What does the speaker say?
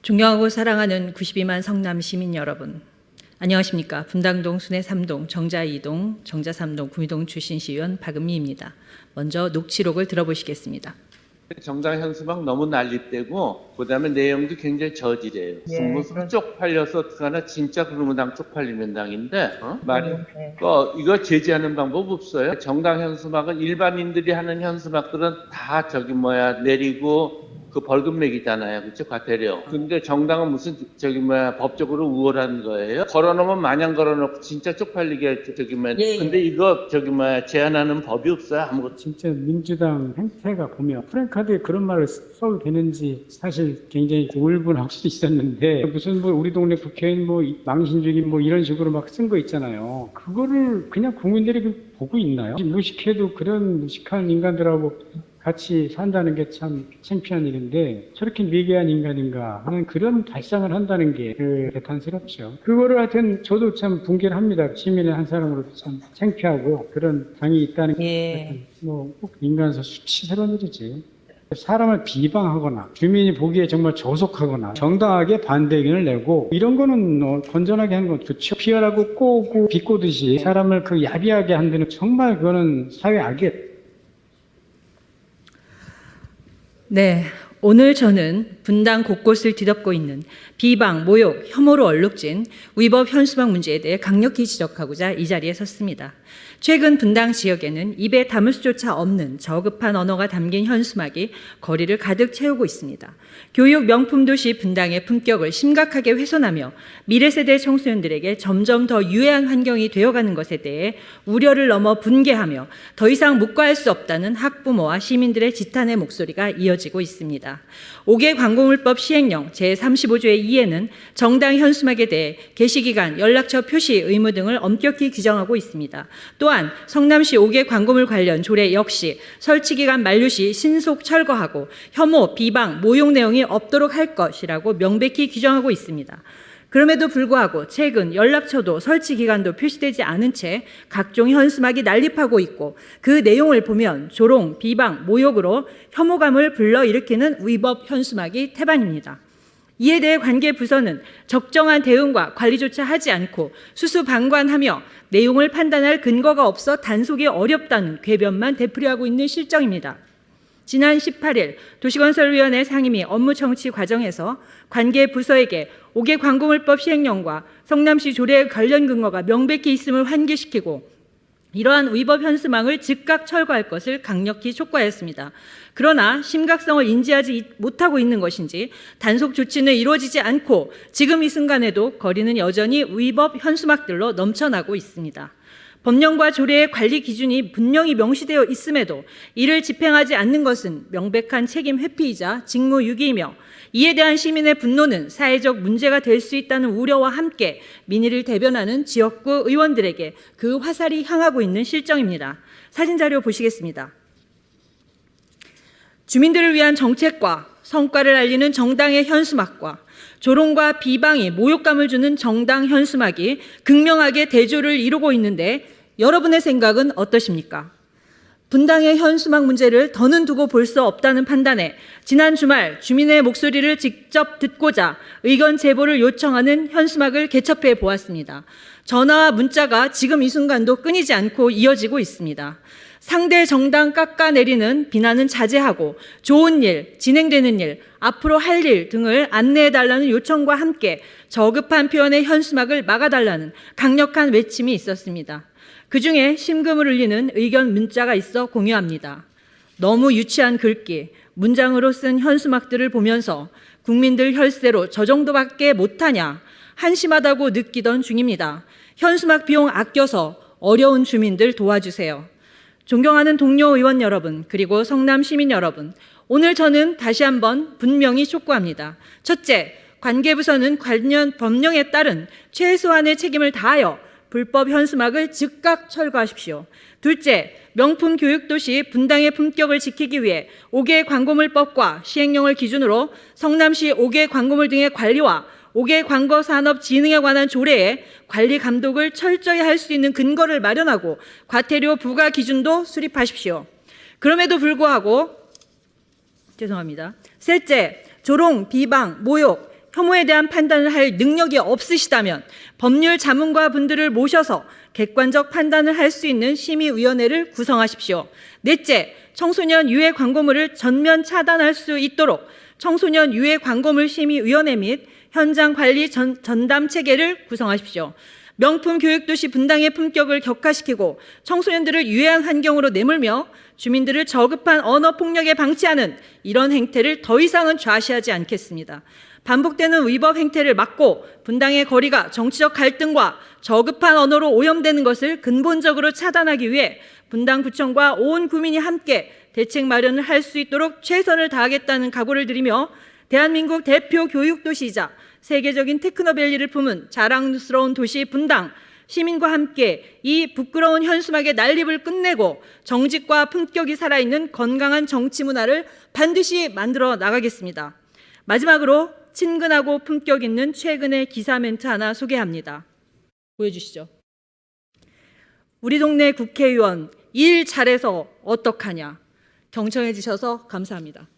존경하고 사랑하는 92만 성남 시민 여러분, 안녕하십니까. 분당동, 순회 3동, 정자 2동, 정자 3동, 구미동 출신 시의원 박은미입니다. 먼저 녹취록을 들어보시겠습니다. 정당 현수막 너무 난립되고 그다음에 내용도 굉장히 저질해요. 무슨 쪽팔려서 어떡하나 진짜 그러면 당 쪽팔리는 당인데 말이 이거 제지하는 방법 없어요. 정당 현수막은 일반인들이 하는 현수막들은 다 내리고 그 벌금 매기잖아요. 그렇죠? 과태료. 근데 정당은 무슨 법적으로 우월한 거예요. 걸어놓으면 마냥 걸어놓고 진짜 쪽팔리게 근데 이거 제한하는 법이 없어요. 아무것도. 진짜 민주당 행태가 보면 프랭카드에 그런 말을 써도 되는지 사실 굉장히 울분할 수도 있었는데 무슨 우리 동네 국회의원 망신주기 이런 식으로 막 쓴 거 있잖아요. 그거를 그냥 국민들이 보고 있나요? 무식해도 그런 무식한 인간들하고 같이 산다는 게 참 창피한 일인데 저렇게 미개한 인간인가 하는 그런 발상을 한다는 게 대탄스럽죠. 그거를 하여튼 저도 참 붕괴를 합니다. 시민의 한 사람으로도 참 창피하고 그런 당이 있다는 게 꼭 인간에서 수치스러운 일이지. 사람을 비방하거나 주민이 보기에 정말 조속하거나 정당하게 반대 의견을 내고 이런 거는 건전하게 하는 건 좋죠. 피하라고 꼬고 비꼬듯이 사람을 야비하게 한다는 정말 그거는 사회 악이에요. 네, 오늘 저는 분당 곳곳을 뒤덮고 있는 비방, 모욕, 혐오로 얼룩진 위법 현수막 문제에 대해 강력히 지적하고자 이 자리에 섰습니다. 최근 분당 지역에는 입에 담을 수조차 없는 저급한 언어가 담긴 현수막이 거리를 가득 채우고 있습니다. 교육 명품 도시 분당의 품격을 심각하게 훼손하며 미래 세대 청소년들에게 점점 더 유해한 환경이 되어가는 것에 대해 우려를 넘어 분개하며 더 이상 묵과할 수 없다는 학부모와 시민들의 지탄의 목소리가 이어지고 있습니다. 5개 광고물법 시행령 제35조의 2에는 정당 현수막에 대해 게시기간, 연락처 표시 의무 등을 엄격히 규정하고 있습니다. 또한 성남시 5개 광고물 관련 조례 역시 설치기간 만료 시 신속 철거하고 혐오, 비방, 모욕 내용이 없도록 할 것이라고 명백히 규정하고 있습니다. 그럼에도 불구하고 최근 연락처도 설치기간도 표시되지 않은 채 각종 현수막이 난립하고 있고 그 내용을 보면 조롱, 비방, 모욕으로 혐오감을 불러일으키는 위법 현수막이 태반입니다. 이에 대해 관계 부서는 적정한 대응과 관리조차 하지 않고 수수방관하며 내용을 판단할 근거가 없어 단속이 어렵다는 궤변만 되풀이하고 있는 실정입니다. 지난 18일 도시건설위원회 상임위 업무 청취 과정에서 관계 부서에게 5개 광고물법 시행령과 성남시 조례 관련 근거가 명백히 있음을 환기시키고 이러한 위법 현수막을 즉각 철거할 것을 강력히 촉구하였습니다. 그러나 심각성을 인지하지 못하고 있는 것인지 단속 조치는 이루어지지 않고 지금 이 순간에도 거리는 여전히 위법 현수막들로 넘쳐나고 있습니다. 법령과 조례의 관리 기준이 분명히 명시되어 있음에도 이를 집행하지 않는 것은 명백한 책임 회피이자 직무유기이며 이에 대한 시민의 분노는 사회적 문제가 될 수 있다는 우려와 함께 민의를 대변하는 지역구 의원들에게 그 화살이 향하고 있는 실정입니다. 사진자료 보시겠습니다. 주민들을 위한 정책과 성과를 알리는 정당의 현수막과 조롱과 비방이 모욕감을 주는 정당 현수막이 극명하게 대조를 이루고 있는데 여러분의 생각은 어떠십니까? 분당의 현수막 문제를 더는 두고 볼 수 없다는 판단에 지난 주말 주민의 목소리를 직접 듣고자 의견 제보를 요청하는 현수막을 개첩해 보았습니다. 전화와 문자가 지금 이 순간도 끊이지 않고 이어지고 있습니다. 상대 정당 깎아내리는 비난은 자제하고 좋은 일, 진행되는 일, 앞으로 할 일 등을 안내해달라는 요청과 함께 저급한 표현의 현수막을 막아달라는 강력한 외침이 있었습니다. 그중에 심금을 울리는 의견 문자가 있어 공유합니다. 너무 유치한 글귀, 문장으로 쓴 현수막들을 보면서 국민들 혈세로 저 정도밖에 못하냐 한심하다고 느끼던 중입니다. 현수막 비용 아껴서 어려운 주민들 도와주세요. 존경하는 동료 의원 여러분, 그리고 성남 시민 여러분, 오늘 저는 다시 한번 분명히 촉구합니다. 첫째, 관계부서는 관련 법령에 따른 최소한의 책임을 다하여 불법 현수막을 즉각 철거하십시오. 둘째, 명품 교육도시 분당의 품격을 지키기 위해 5개 광고물법과 시행령을 기준으로 성남시 5개 광고물 등의 관리와 5개 광고산업 진흥에 관한 조례에 관리 감독을 철저히 할 수 있는 근거를 마련하고 과태료 부과 기준도 수립하십시오. 그럼에도 불구하고 셋째, 조롱, 비방, 모욕, 혐오에 대한 판단을 할 능력이 없으시다면 법률 자문가 분들을 모셔서 객관적 판단을 할 수 있는 심의위원회를 구성하십시오. 넷째, 청소년 유해 광고물을 전면 차단할 수 있도록 청소년 유해 광고물 심의위원회 및 현장 관리 전담 체계를 구성하십시오. 명품 교육도시 분당의 품격을 격화시키고 청소년들을 유해한 환경으로 내몰며 주민들을 저급한 언어 폭력에 방치하는 이런 행태를 더 이상은 좌시하지 않겠습니다. 반복되는 위법 행태를 막고 분당의 거리가 정치적 갈등과 저급한 언어로 오염되는 것을 근본적으로 차단하기 위해 분당구청과 온 구민이 함께 대책 마련을 할 수 있도록 최선을 다하겠다는 각오를 드리며 대한민국 대표 교육도시이자 세계적인 테크노밸리를 품은 자랑스러운 도시 분당, 시민과 함께 이 부끄러운 현수막의 난립을 끝내고 정직과 품격이 살아있는 건강한 정치 문화를 반드시 만들어 나가겠습니다. 마지막으로 친근하고 품격 있는 최근의 기사 멘트 하나 소개합니다. 보여주시죠. 우리 동네 국회의원 일 잘해서 어떡하냐. 경청해 주셔서 감사합니다.